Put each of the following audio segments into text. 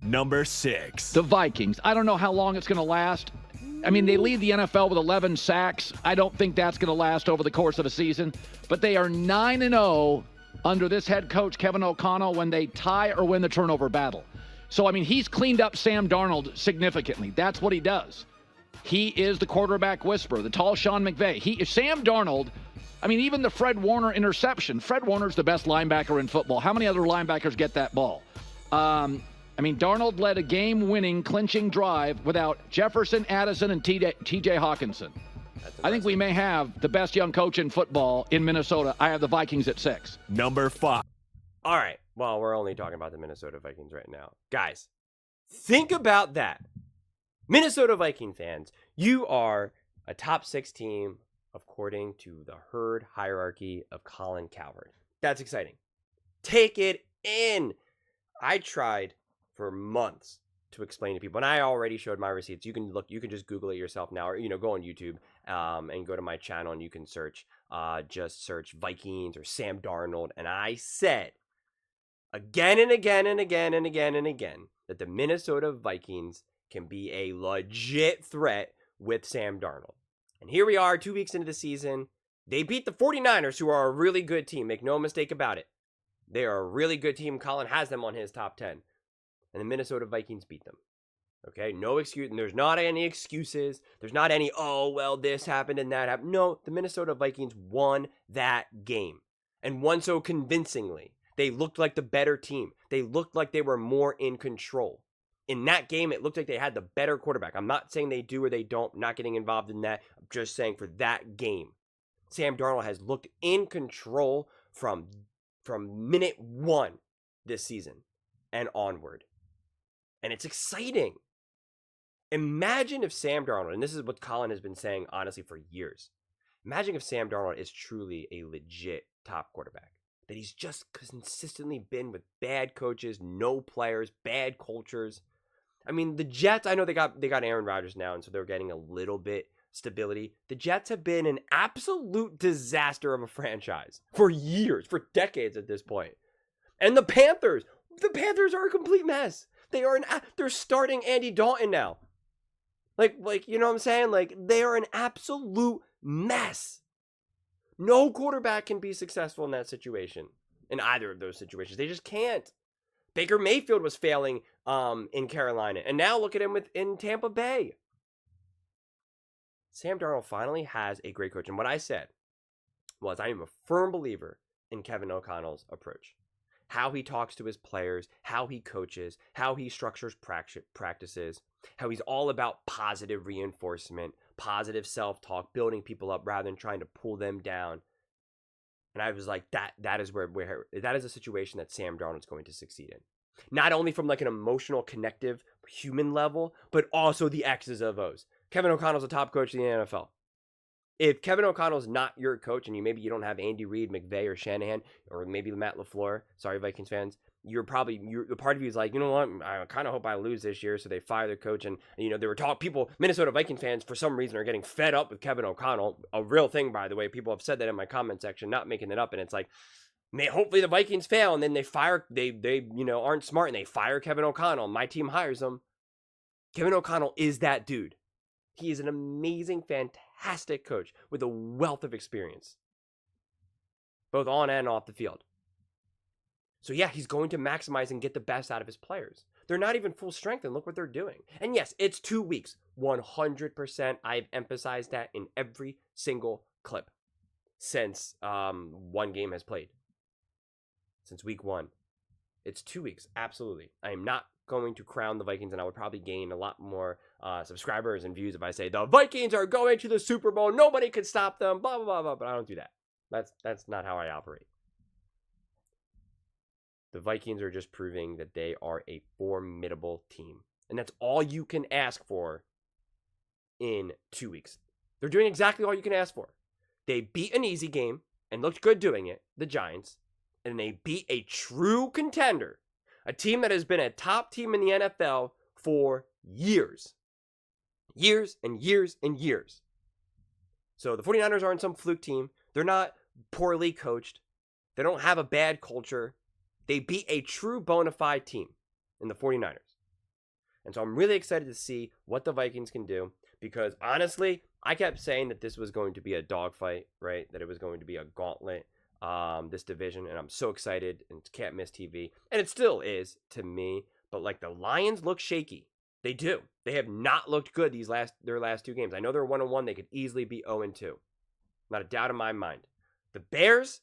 Number 6. The Vikings. I don't know how long it's going to last. I mean, they lead the NFL with 11 sacks. I don't think that's going to last over the course of a season. But they are 9-0 under this head coach, Kevin O'Connell, when they tie or win the turnover battle. So, I mean, he's cleaned up Sam Darnold significantly. That's what he does. He is the quarterback whisperer, the tall Sean McVay. Sam Darnold, I mean, even the Fred Warner interception. Fred Warner's the best linebacker in football. How many other linebackers get that ball? I mean, Darnold led a game-winning, clinching drive without Jefferson, Addison, and T.J. Hawkinson. I think we may have the best young coach in football in Minnesota. I have the Vikings at 6. Number 5. All right. Well, we're only talking about the Minnesota Vikings right now. Guys, think about that. Minnesota Viking fans, you are a top 6 team according to the herd hierarchy of Colin Cowherd. That's exciting. Take it in. I tried for months to explain to people, and I already showed my receipts. You can just Google it yourself now, or go on YouTube and go to my channel, and you can just search Vikings or Sam Darnold. And I said again and again and again and again and again that the Minnesota Vikings can be a legit threat with Sam Darnold. And here we are 2 weeks into the season. They beat the 49ers, who are a really good team. Make no mistake about it. They are a really good team. Colin has them on his top 10. And the Minnesota Vikings beat them. Okay, no excuse. And there's not any excuses. There's not any, oh, well, this happened and that happened. No, the Minnesota Vikings won that game. And won so convincingly. They looked like the better team. They looked like they were more in control. In that game, it looked like they had the better quarterback. I'm not saying they do or they don't. I'm not getting involved in that. I'm just saying for that game, Sam Darnold has looked in control from minute 1 this season and onward. And it's exciting. Imagine if Sam Darnold, and this is what Colin has been saying, honestly, for years. Imagine if Sam Darnold is truly a legit top quarterback. That he's just consistently been with bad coaches, no players, bad cultures. I mean, the Jets, I know they got Aaron Rodgers now, and so they're getting a little bit stability. The Jets have been an absolute disaster of a franchise for years, for decades at this point. And the Panthers are a complete mess. They're starting Andy Dalton now. Like, you know what I'm saying? Like, they are an absolute mess. No quarterback can be successful in that situation. In either of those situations. They just can't. Baker Mayfield was failing in Carolina. And now look at him in Tampa Bay. Sam Darnold finally has a great coach. And what I said was I am a firm believer in Kevin O'Connell's approach. How he talks to his players, how he coaches, how he structures practices, how he's all about positive reinforcement, positive self-talk, building people up rather than trying to pull them down. And I was like, that is where that is a situation that Sam Darnold's going to succeed in. Not only from like an emotional, connective, human level, but also the X's and O's. Kevin O'Connell's a top coach in the NFL. If Kevin O'Connell's not your coach and you don't have Andy Reid, McVay, or Shanahan, or maybe Matt LaFleur, sorry Vikings fans, the part of you is like, you know what, I kind of hope I lose this year, so they fire their coach. And there were Minnesota Viking fans for some reason are getting fed up with Kevin O'Connell, a real thing, by the way. People have said that in my comment section, not making it up. And it's like, hopefully the Vikings fail, and then they fire, they aren't smart, and they fire Kevin O'Connell. My team hires him. Kevin O'Connell is that dude. He is an amazing, fantastic coach with a wealth of experience, both on and off the field. So yeah, he's going to maximize and get the best out of his players. They're not even full strength, and look what they're doing. And yes, it's 2 weeks. 100%. I've emphasized that in every single clip since one game has played. Since week 1. It's 2 weeks, absolutely. I am not going to crown the Vikings, and I would probably gain a lot more subscribers and views if I say the Vikings are going to the Super Bowl, nobody can stop them, blah blah blah blah. But I don't do that. That's not how I operate. The Vikings are just proving that they are a formidable team, and that's all you can ask for in 2 weeks. They're doing exactly all you can ask for. They beat an easy game and looked good doing it, the Giants, and they beat a true contender. A team that has been a top team in the NFL for years. Years and years and years. So the 49ers aren't some fluke team. They're not poorly coached. They don't have a bad culture. They beat a true bona fide team in the 49ers. And so I'm really excited to see what the Vikings can do, because honestly, I kept saying that this was going to be a dogfight, right? That it was going to be a gauntlet, this division, and I'm so excited, and can't miss TV. And it still is to me, but like the Lions look shaky. They do. They have not looked good their last 2 games. I know they're 1-1. They could easily be 0-2. Not a doubt in my mind. The Bears,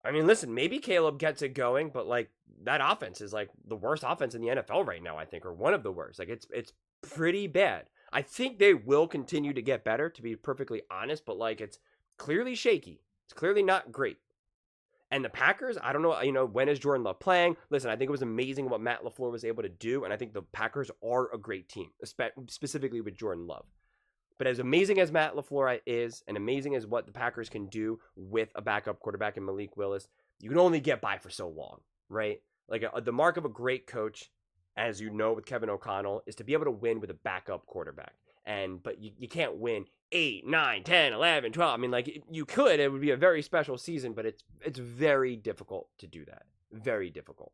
I mean, listen, maybe Caleb gets it going, but like that offense is like the worst offense in the NFL right now, I think, or one of the worst. Like it's pretty bad. I think they will continue to get better, to be perfectly honest, but like it's clearly shaky. It's clearly not great. And the Packers, I don't know, when is Jordan Love playing? Listen, I think it was amazing what Matt LaFleur was able to do, and I think the Packers are a great team, specifically with Jordan Love. But as amazing as Matt LaFleur is, and amazing as what the Packers can do with a backup quarterback in Malik Willis, you can only get by for so long, right? Like the mark of a great coach, as you know with Kevin O'Connell, is to be able to win with a backup quarterback. But you can't win 8, 9, 10, 11, 12. I mean, like you could. It would be a very special season, but it's very difficult to do that. Very difficult.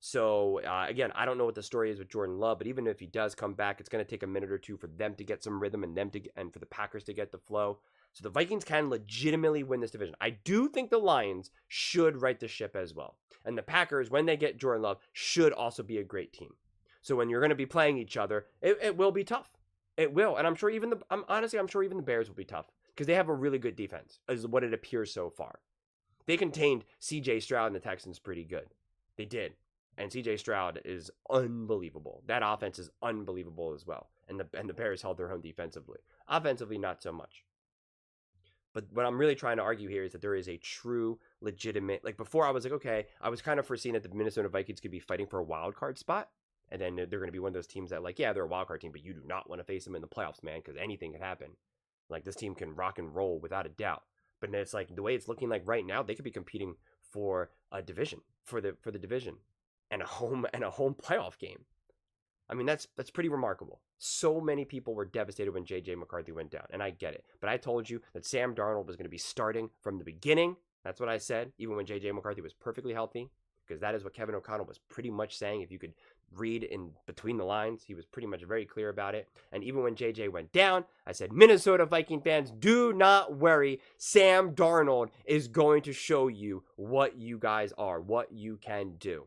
So, again, I don't know what the story is with Jordan Love, but even if he does come back, it's going to take a minute or two for them to get some rhythm and for the Packers to get the flow. So the Vikings can legitimately win this division. I do think the Lions should right the ship as well. And the Packers, when they get Jordan Love, should also be a great team. So when you're going to be playing each other, it will be tough. It will. And I'm sure even the Bears will be tough because they have a really good defense, is what it appears so far. They contained C.J. Stroud and the Texans pretty good. They did. And C.J. Stroud is unbelievable. That offense is unbelievable as well. And the Bears held their own defensively. Offensively, not so much. But what I'm really trying to argue here is that there is a true, legitimate, like before I was like, okay, I was kind of foreseeing that the Minnesota Vikings could be fighting for a wild card spot. And then they're going to be one of those teams that like, yeah, they're a wild card team, but you do not want to face them in the playoffs, man, because anything could happen. Like this team can rock and roll without a doubt. But it's like the way it's looking like right now, they could be competing for a division, for the division. And a home playoff game. I mean, that's pretty remarkable. So many people were devastated when J.J. McCarthy went down, and I get it. But I told you that Sam Darnold was going to be starting from the beginning. That's what I said, even when J.J. McCarthy was perfectly healthy, because that is what Kevin O'Connell was pretty much saying. If you could read in between the lines, he was pretty much very clear about it. And even when J.J. went down, I said, Minnesota Viking fans, do not worry. Sam Darnold is going to show you what you guys are, what you can do.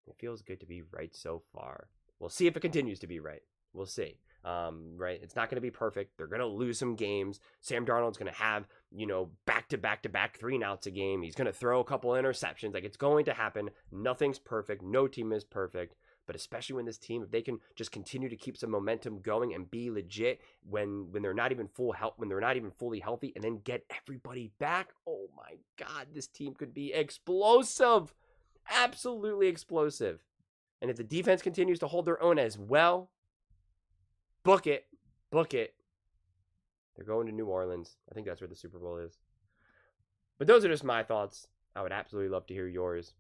It feels good to be right so far. We'll see if it continues to be right. We'll see. Right? It's not going to be perfect. They're going to lose some games. Sam Darnold's going to have, back-to-back 3-and-outs a game. He's going to throw a couple interceptions. Like, it's going to happen. Nothing's perfect. No team is perfect. But especially when this team, if they can just continue to keep some momentum going and be legit when they're not even when they're not even fully healthy, and then get everybody back, oh my God, this team could be explosive. Absolutely explosive. And if the defense continues to hold their own as well, book it. They're going to New Orleans. I think that's where the Super Bowl is. But those are just my thoughts. I would absolutely love to hear yours.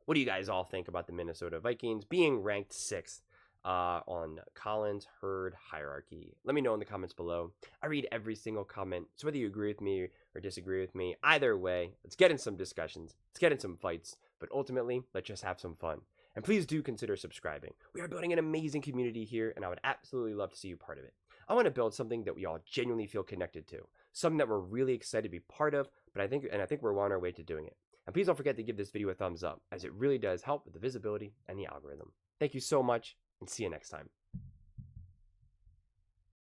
What do you guys all think about the Minnesota Vikings being ranked 6th on Colin's herd hierarchy? Let me know in the comments below. I read every single comment, so whether you agree with me or disagree with me, either way, let's get in some discussions. Let's get in some fights. But ultimately, let's just have some fun. And please do consider subscribing. We are building an amazing community here, and I would absolutely love to see you part of it. I want to build something that we all genuinely feel connected to, something that we're really excited to be part of, but I think we're on our way to doing it. And please don't forget to give this video a thumbs up, as it really does help with the visibility and the algorithm. Thank you so much, and see you next time.